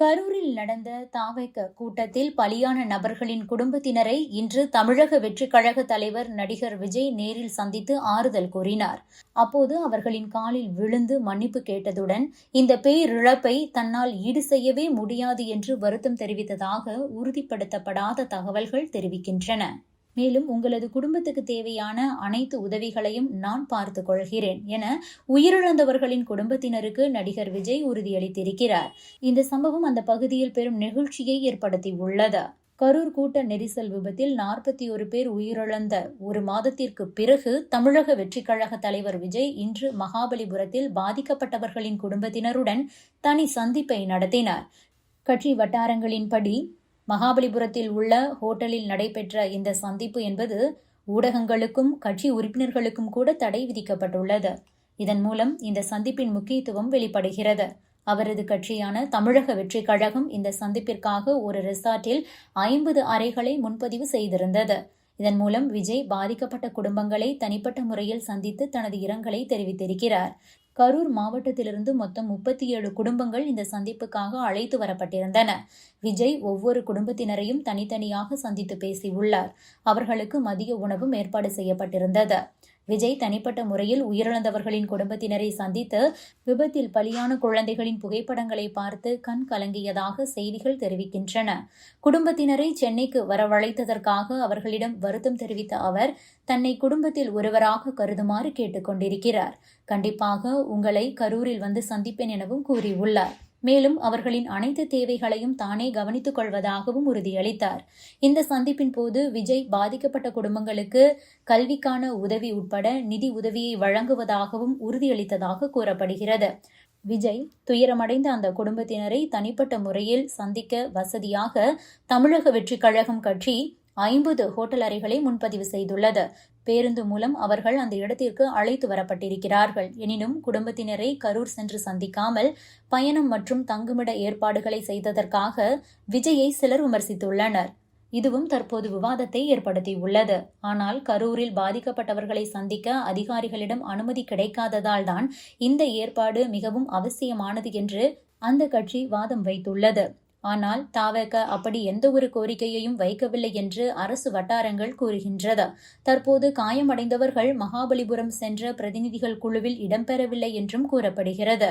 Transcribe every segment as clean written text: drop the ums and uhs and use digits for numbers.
கரூரில் நடந்த தாவேக கூட்டத்தில் பலியான நபர்களின் குடும்பத்தினரை இன்று தமிழக வெற்றிக் கழக தலைவர் நடிகர் விஜய் நேரில் சந்தித்து ஆறுதல் கூறினார். அப்போது அவர்களின் காலில் விழுந்து மன்னிப்பு கேட்டதுடன் இந்த பேரிழப்பை தன்னால் ஈடு செய்யவே முடியாது என்று வருத்தம் தெரிவித்ததாக உறுதிப்படுத்தப்படாத தகவல்கள் தெரிவிக்கின்றன. மேலும் உங்களது குடும்பத்துக்கு தேவையான அனைத்து உதவிகளையும் நான் பார்த்துக் கொள்கிறேன் என உயிரிழந்தவர்களின் குடும்பத்தினருக்கு நடிகர் விஜய் உறுதியளித்திருக்கிறார். இந்த சம்பவம் அந்த பகுதியில் பெரும் நெகிழ்ச்சியை ஏற்படுத்தியுள்ளது. கரூர் கூட்ட நெரிசல் விபத்தில் 41 பேர் உயிரிழந்த ஒரு மாதத்திற்கு பிறகு தமிழக வெற்றிக் கழக தலைவர் விஜய் இன்று மகாபலிபுரத்தில் பாதிக்கப்பட்டவர்களின் குடும்பத்தினருடன் தனி சந்திப்பை நடத்தினார். கட்சி வட்டாரங்களின்படி மகாபலிபுரத்தில் உள்ள ஹோட்டலில் நடைபெற்ற இந்த சந்திப்பு என்பது ஊடகங்களுக்கும் கட்சி உறுப்பினர்களுக்கும் கூட தடை விதிக்கப்பட்டுள்ளது. இதன் மூலம் இந்த சந்திப்பின் முக்கியத்துவம் வெளிப்படுகிறது. அவரது கட்சியான தமிழக வெற்றிக் கழகம் இந்த சந்திப்பிற்காக ஒரு ரிசார்ட்டில் 50 அறைகளை முன்பதிவு செய்திருந்தது. இதன் மூலம் விஜய் பாதிக்கப்பட்ட குடும்பங்களை தனிப்பட்ட முறையில் சந்தித்து தனது இரங்கலை தெரிவித்திருக்கிறார். கரூர் மாவட்டத்திலிருந்து மொத்தம் 37 குடும்பங்கள் இந்த சந்திப்புக்காக அழைத்து வரப்பட்டிருந்தன. விஜய் ஒவ்வொரு குடும்பத்தினரையும் தனித்தனியாக சந்தித்து பேசியுள்ளார். அவர்களுக்கு மதிய உணவும் ஏற்பாடு செய்யப்பட்டிருந்தது. விஜய் தனிப்பட்ட முறையில் உயிரிழந்தவர்களின் குடும்பத்தினரை சந்தித்து விபத்தில் பலியான குழந்தைகளின் புகைப்படங்களை பார்த்து கண் கலங்கியதாக செய்திகள் தெரிவிக்கின்றன. குடும்பத்தினரை சென்னைக்கு வரவழைத்ததற்காக அவர்களிடம் வருத்தம் தெரிவித்த அவர் தன்னை குடும்பத்தில் ஒருவராக கருதுமாறு கேட்டுக் கொண்டிருக்கிறார். கண்டிப்பாக உங்களை கரூரில் வந்து சந்திப்பேன் எனவும் கூறியுள்ளார். மேலும் அவர்களின் அனைத்து தேவைகளையும் தானே கவனித்துக் கொள்வதாகவும் உறுதியளித்தார். இந்த சந்திப்பின் போது விஜய் பாதிக்கப்பட்ட குடும்பங்களுக்கு கல்விக்கான உதவி உட்பட நிதி உதவியை வழங்குவதாகவும் உறுதியளித்ததாக கூறப்படுகிறது. விஜய் துயரமடைந்த அந்த குடும்பத்தினரை தனிப்பட்ட முறையில் சந்திக்க வசதியாக தமிழக வெற்றிக் கழகம் கட்சி 50 ஹோட்டல் அறைகளை முன்பதிவு செய்துள்ளது. பேருந்து மூலம் அவர்கள் அந்த இடத்திற்கு அழைத்து வரப்பட்டிருக்கிறார்கள். எனினும் குடும்பத்தினரை கரூர் சென்று சந்திக்காமல் பயணம் மற்றும் தங்குமிட ஏற்பாடுகளை செய்ததற்காக விஜயை சிலர் விமர்சித்துள்ளனர். இதுவும் தற்போது விவாதத்தை ஏற்படுத்தியுள்ளது. ஆனால் கரூரில் பாதிக்கப்பட்டவர்களை சந்திக்க அதிகாரிகளிடம் அனுமதி கிடைக்காததால் தான் இந்த ஏற்பாடு மிகவும் அவசியமானது என்று அந்த கட்சி வாதம் வைத்துள்ளது. ஆனால் தாவேக அப்படி எந்த ஒரு கோரிக்கையையும் வைக்கவில்லை என்று அரசு வட்டாரங்கள் கூறுகின்றது. தற்போது காயமடைந்தவர்கள் மகாபலிபுரம் சென்ற பிரதிநிதிகள் குழுவில் இடம்பெறவில்லை என்றும் கூறப்படுகிறது.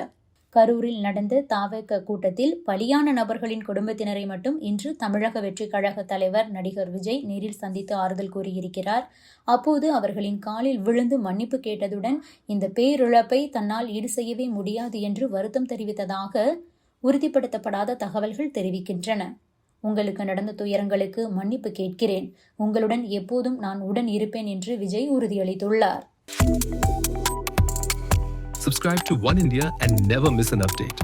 கரூரில் நடந்த தாவேக கூட்டத்தில் பலியான நபர்களின் குடும்பத்தினரை மட்டும் இன்று தமிழக வெற்றிக் கழக தலைவர் நடிகர் விஜய் நேரில் சந்தித்து ஆறுதல் கூறியிருக்கிறார். அப்போது அவர்களின் காலில் விழுந்து மன்னிப்பு கேட்டதுடன் இந்த பேரிழப்பை தன்னால் ஈடு செய்யவே முடியாது என்று வருத்தம் தெரிவித்ததாக உறுதிப்படுத்தப்படாத தகவல்கள் தெரிவிக்கின்றன. உங்களுக்கு நடந்த துயரங்களுக்கு மன்னிப்பு கேட்கிறேன். உங்களுடன் எப்போதும் நான் உடன் இருப்பேன் என்று விஜய் உறுதியளித்துள்ளார். Subscribe to One India and never miss an update.